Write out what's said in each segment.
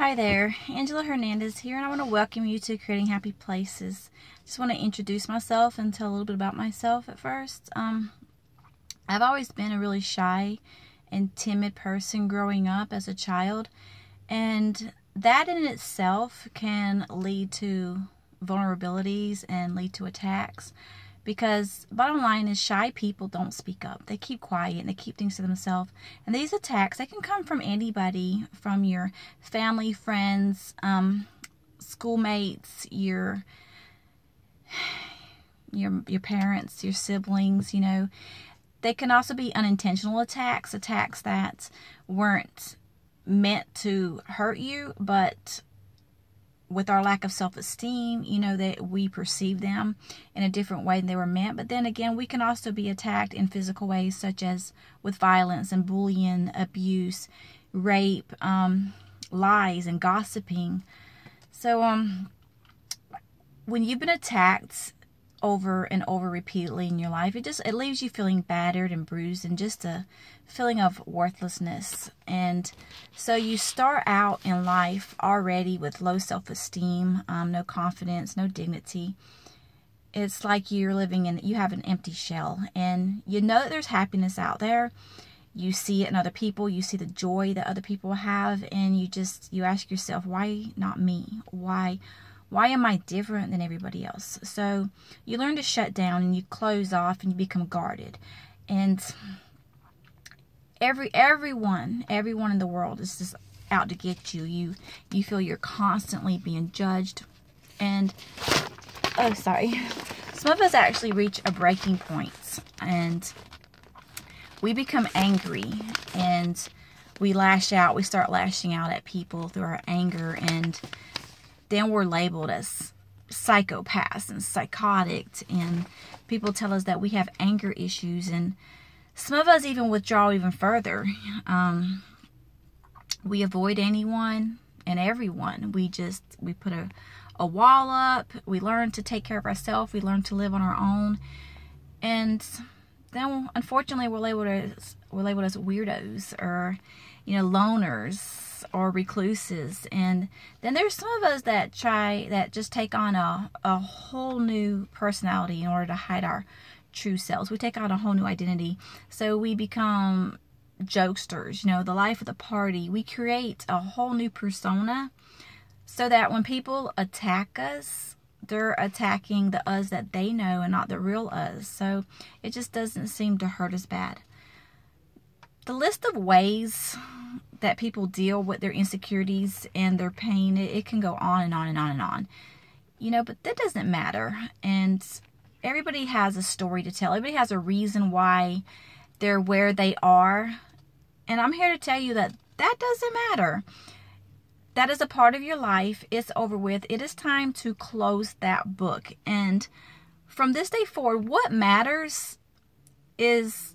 Hi there, Angela Hernandez here, and I want to welcome you to Creating Happy Places. Just want to introduce myself and tell a little bit about myself at first. I've always been a really shy and timid person growing up as a child, and that in itself can lead to vulnerabilities and lead to attacks. Because bottom line is, shy people don't speak up. They keep quiet and they keep things to themselves. And these attacks, they can come from anybody, from your family, friends, schoolmates, your parents, your siblings, you know. They can also be unintentional attacks that weren't meant to hurt you, but with our lack of self-esteem, you know, that we perceive them in a different way than they were meant. But then again, we can also be attacked in physical ways, such as with violence and bullying, abuse, rape, lies, and gossiping. So, when you've been attacked over and over repeatedly in your life, it leaves you feeling battered and bruised and just a feeling of worthlessness. And so you start out in life already with low self-esteem, no confidence, no dignity. It's like you have an empty shell, and you know that there's happiness out there. You see it in other people, you see the joy that other people have, and you ask yourself, why not me? Why am I different than everybody else? So you learn to shut down and you close off and you become guarded. And everyone in the world is just out to get you. You feel you're constantly being judged. And some of us actually reach a breaking point and we become angry and we lash out. We start lashing out at people through our anger, and then we're labeled as psychopaths and psychotic, and people tell us that we have anger issues, and some of us even withdraw even further. We avoid anyone and everyone. We put a wall up. We learn to take care of ourselves. We learn to live on our own, and then unfortunately we're labeled as weirdos, or loners, or recluses. And then there's some of us that just take on a whole new personality in order to hide our true selves. We take on a whole new identity. So we become jokesters, the life of the party. We create a whole new persona so that when people attack us, they're attacking the us that they know and not the real us. So it just doesn't seem to hurt as bad. The list of ways that people deal with their insecurities and their pain, it can go on and on and on and on. But that doesn't matter. And everybody has a story to tell. Everybody has a reason why they're where they are. And I'm here to tell you that doesn't matter. That is a part of your life. It's over with. It is time to close that book. And from this day forward, what matters is,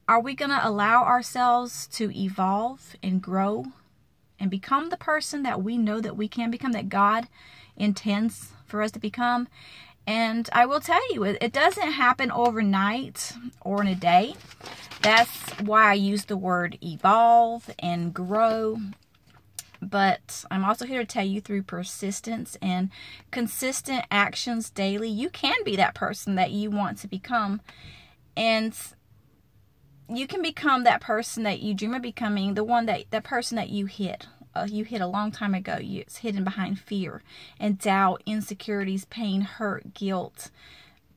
are we going to allow ourselves to evolve and grow and become the person that we know that we can become, that God intends for us to become? And I will tell you, it doesn't happen overnight or in a day. That's why I use the word evolve and grow. But I'm also here to tell you, through persistence and consistent actions daily, you can be that person that you want to become. And you can become that person that you dream of becoming, that person that you hid. You hid a long time ago. It's hidden behind fear and doubt, insecurities, pain, hurt, guilt,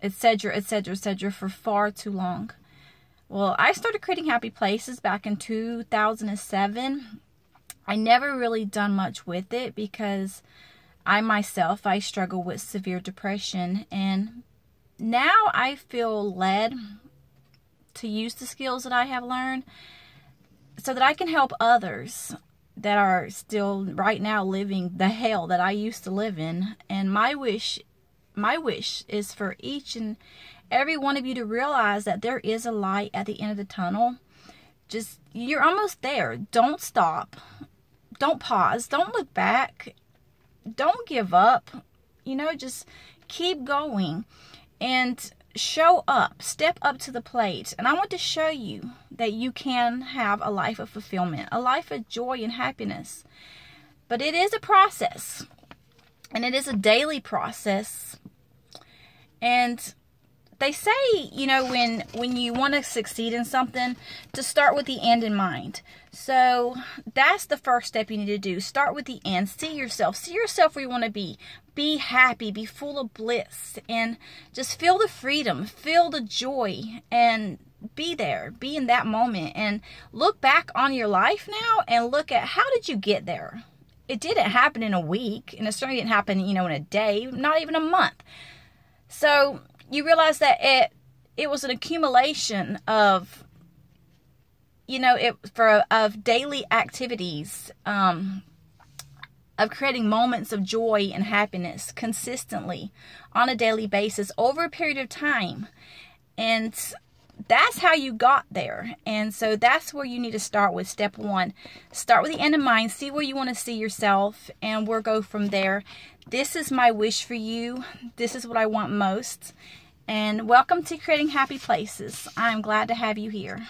etc., etc., etc. for far too long. Well, I started Creating Happy Places back in 2007. I never really done much with it because I struggle with severe depression, and now I feel led to use the skills that I have learned so that I can help others that are still right now living the hell that I used to live in. And my wish is for each and every one of you to realize that there is a light at the end of the tunnel. You're almost there. Don't stop. Don't pause. Don't look back. Don't give up. Just keep going and show up. Step up to the plate. And I want to show you that you can have a life of fulfillment, a life of joy and happiness. But it is a process, and it is a daily process. And they say, you know, when you want to succeed in something, to start with the end in mind. So that's the first step you need to do. Start with the end. See yourself where you want to be. Be happy, be full of bliss, and just feel the freedom, feel the joy, and be there, be in that moment, and look back on your life now and look at, how did you get there? It didn't happen in a week, and it certainly didn't happen, you know, in a day, not even a month. So you realize that it was an accumulation of, you know, of daily activities, of creating moments of joy and happiness consistently on a daily basis over a period of time. And that's how you got there. And so that's where you need to start with. Step one, start with the end in mind. See where you want to see yourself, and we'll go from there. This is my wish for you. This is what I want most. And welcome to Creating Happy Places. I'm glad to have you here.